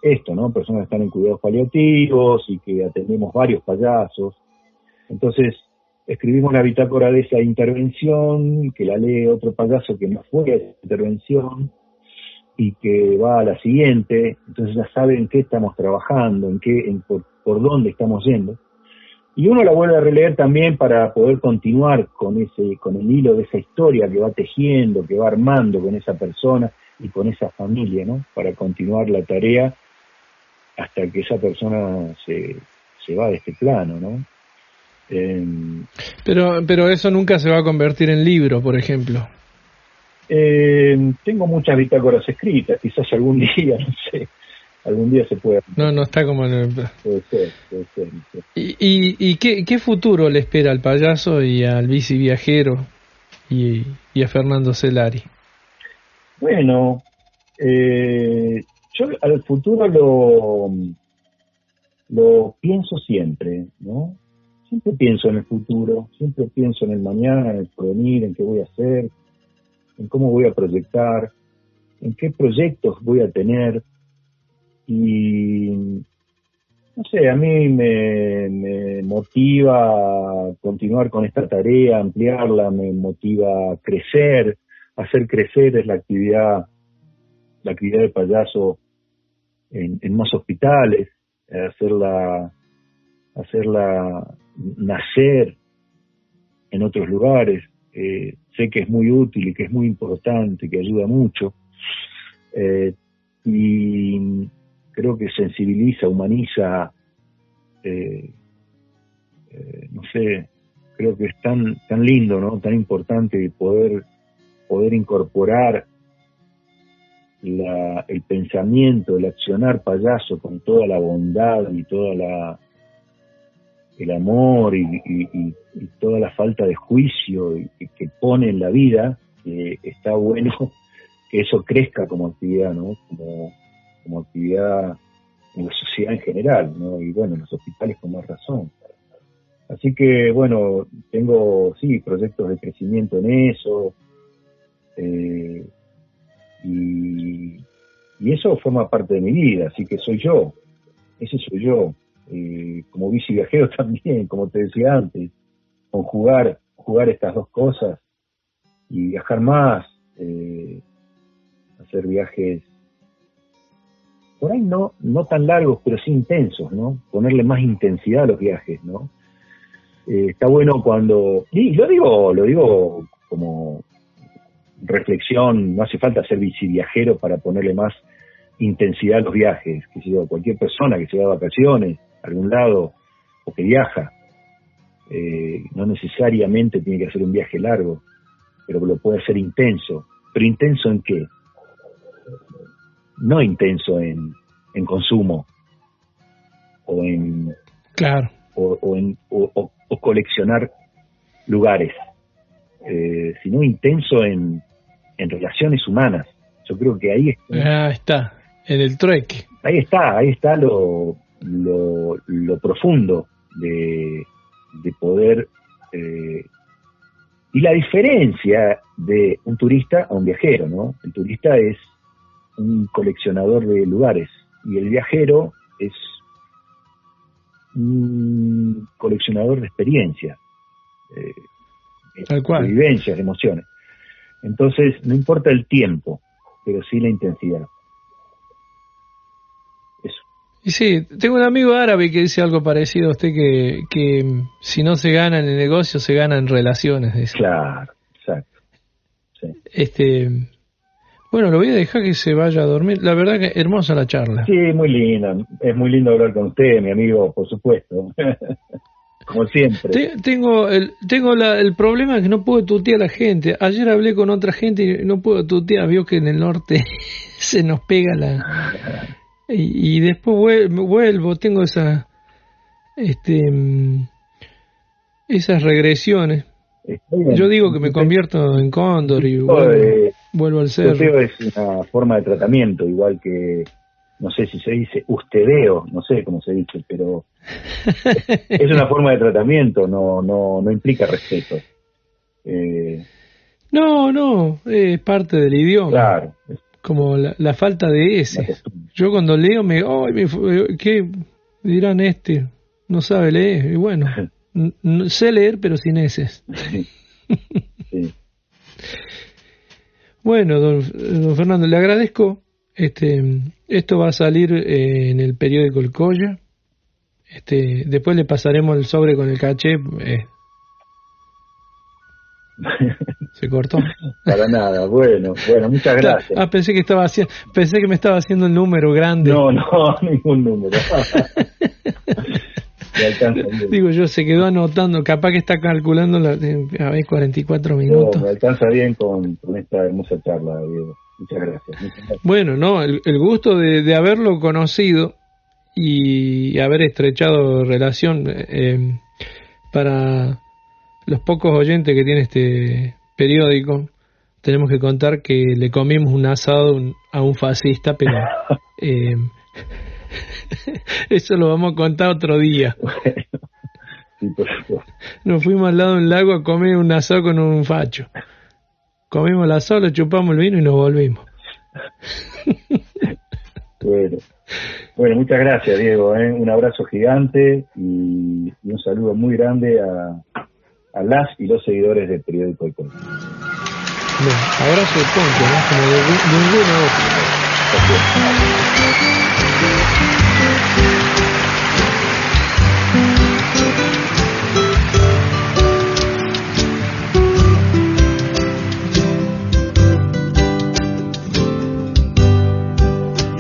esto, ¿no? Personas que están en cuidados paliativos y que atendemos varios payasos. Entonces, escribimos la bitácora de esa intervención, que la lee otro payaso que no fue a esa intervención y que va a la siguiente. Entonces ya saben en qué estamos trabajando, por dónde estamos yendo. Y uno la vuelve a releer también para poder continuar con el hilo de esa historia que va tejiendo, que va armando con esa persona y con esa familia, ¿no? Para continuar la tarea hasta que esa persona se va de este plano, ¿no? Pero eso nunca se va a convertir en libro, por ejemplo. Tengo muchas bitácoras escritas, quizás algún día, no sé, algún día se pueda. No está como en el... Puede ser. ¿Y qué futuro le espera al payaso y al bici viajero y a Fernando Celari? Bueno, yo al futuro lo pienso siempre, ¿no? Siempre pienso en el futuro, siempre pienso en el mañana, en el porvenir, en qué voy a hacer, en cómo voy a proyectar, en qué proyectos voy a tener. Y no sé, a mí me motiva continuar con esta tarea, ampliarla, me motiva a crecer, hacer crecer es la actividad de payaso en más hospitales, hacerla nacer en otros lugares. Sé que es muy útil y que es muy importante, que ayuda mucho, y creo que sensibiliza, humaniza, no sé, creo que es tan lindo, ¿no? Tan importante poder incorporar el pensamiento, el accionar payaso con toda la bondad y toda el amor y toda la falta de juicio que pone en la vida. Está bueno que eso crezca como actividad, ¿no? Como actividad en la sociedad en general, ¿no? Y bueno, en los hospitales con más razón. Así que bueno, tengo proyectos de crecimiento en eso, y eso forma parte de mi vida, así que soy yo, ese soy yo. Como bici viajero también, como te decía antes, conjugar estas dos cosas y viajar más, hacer viajes por ahí no tan largos, pero sí intensos, ¿no? Ponerle más intensidad a los viajes, ¿no? Está bueno cuando, y lo digo como reflexión, no hace falta ser bici viajero para ponerle más intensidad a los viajes, que si cualquier persona que se va de vacaciones a algún lado o que viaja, no necesariamente tiene que hacer un viaje largo, pero lo puede hacer intenso. ¿Pero intenso en qué? No intenso en consumo o en claro o coleccionar lugares, sino intenso en relaciones humanas. Yo creo que ahí está en el trueque. Ahí está lo profundo de poder, y la diferencia de un turista a un viajero, ¿no? El turista es un coleccionador de lugares y el viajero es un coleccionador de experiencias, tal cual, de vivencias, de emociones. Entonces no importa el tiempo, pero sí la intensidad. Eso. Y sí, tengo un amigo árabe que dice algo parecido a usted, que si no se gana en el negocio, se gana en relaciones, dice. Claro, exacto. Sí. Bueno, lo voy a dejar que se vaya a dormir. La verdad que hermosa la charla. Sí, muy linda. Es muy lindo hablar con usted, mi amigo, por supuesto. Como siempre. Tengo el problema que no puedo tutear a la gente. Ayer hablé con otra gente y no puedo tutear. Vio que en el norte se nos pega y después vuelvo. Tengo esas regresiones. Yo digo que me convierto en cóndor y vuelvo al cerro. Tuteo es una forma de tratamiento, igual que, no sé si se dice ustedeo, no sé cómo se dice, pero es una forma de tratamiento, no implica respeto. No, es parte del idioma. Claro. Como la falta de ese. Yo cuando leo ¿qué dirán no sabe leer? Y bueno, sé leer pero sin eses. Sí. Bueno, don Fernando, le agradezco. Esto va a salir en el periódico El Colla. Después le pasaremos el sobre con el caché. Se cortó. Para nada. Bueno, muchas gracias. Pensé que me estaba haciendo el número grande. No, ningún número. Digo, yo se quedó anotando, capaz que está calculando a ver, 44 minutos. Me alcanza bien con esta hermosa charla, Diego. Muchas gracias. Bueno, no, el gusto de haberlo conocido y haber estrechado relación. Para los pocos oyentes que tiene este periódico, tenemos que contar que le comimos un asado a un fascista, pero eso lo vamos a contar otro día. Bueno, sí, por supuesto. Nos fuimos al lado de un lago a comer un asado con un facho. Comimos el asado, le chupamos el vino y nos volvimos. Bueno, muchas gracias, Diego. Un abrazo gigante y un saludo muy grande a las y los seguidores del periódico El Conte. Bueno, abrazo de Conte, ¿no? Como de ninguna otra.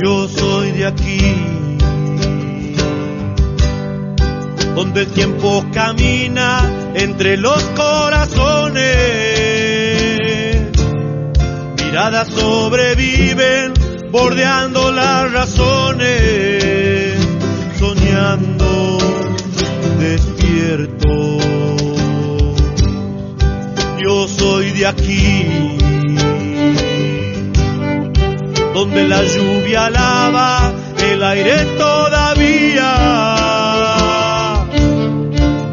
Yo soy de aquí, donde el tiempo camina entre los corazones. Miradas sobreviven, bordeando las razones, soñando despiertos. Yo soy de aquí, donde la lluvia lava el aire todavía.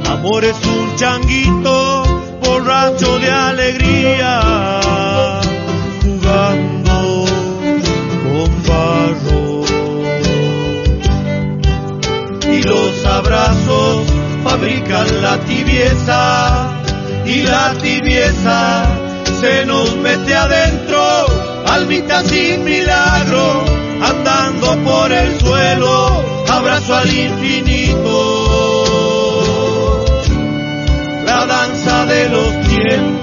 Amor es un changuito borracho de alegría, jugando con barro. Y los abrazos fabrican la tibieza, y la tibieza se nos mete adentro. Almita sin milagro, andando por el suelo, abrazo al infinito. La danza de los tiempos.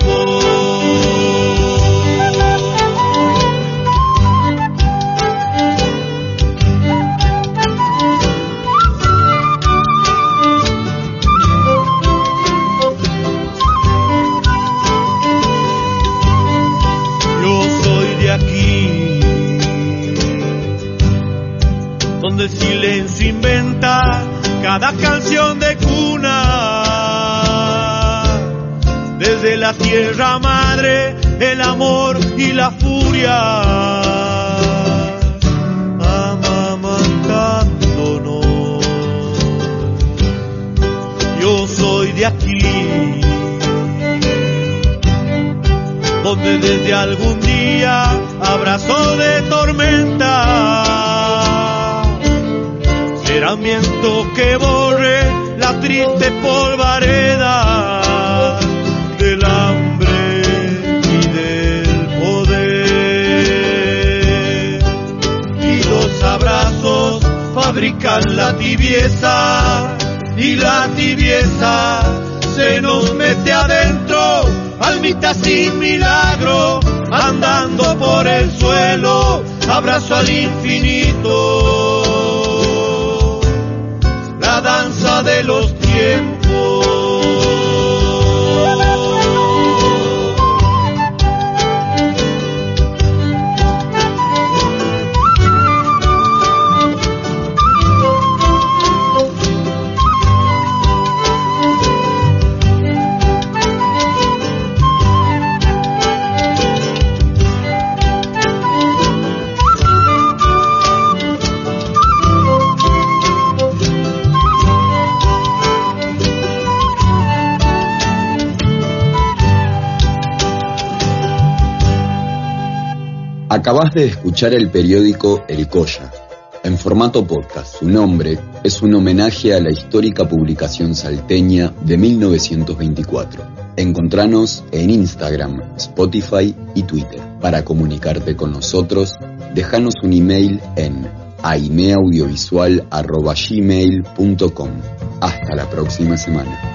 Donde el silencio inventa cada canción de cuna. Desde la tierra madre, el amor y la furia, amamantándonos. Yo soy de aquí, donde desde algún día abrazo de tormenta. Será un viento que borre la triste polvareda del hambre y del poder. Y los abrazos fabrican la tibieza, y la tibieza se nos mete adentro. Almita sin milagro, andando por el suelo, abrazo al infinito. La danza de los tiempos. Acabás de escuchar el periódico El Colla, en formato podcast. Su nombre es un homenaje a la histórica publicación salteña de 1924. Encontranos en Instagram, Spotify y Twitter. Para comunicarte con nosotros, déjanos un email en aimeaudiovisual@gmail.com. Hasta la próxima semana.